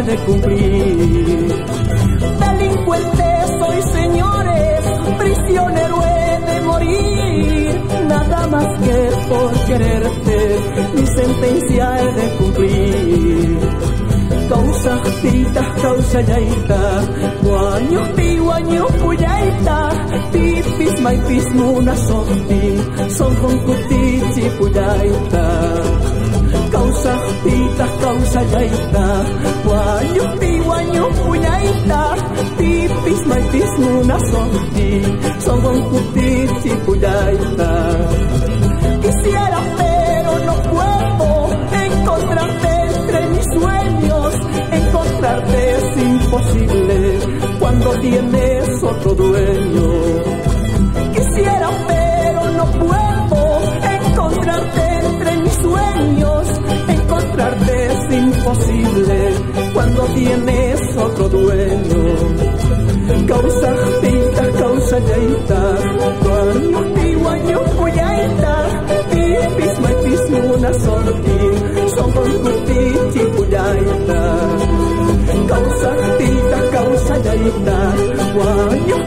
he de cumplir. Delincuente soy, señores, prisionero he de morir. Nada más que por quererte, mi sentencia he de cumplir. Causa tita, causa yaita, guaño ti, guaño puyaita, tipis maitis muna softi, son con cutichi puyaita. Causa tita, causa yaita, guaño ti, guaño puyaita, tipis maitis muna softi, son con cutichi puyaita. Quisiera pero no puedo encontrarte entre mis sueños. Encontrarte es imposible cuando tienes otro dueño. Quisiera pero no puedo encontrarte entre mis sueños. Encontrarte es imposible cuando tienes otro dueño. Causa tita, causa yaita, guaño ti, guaño puyaita, tipis maitis muna sorti, son con cutichi puyaita. Causa tita, causa yaita, guaño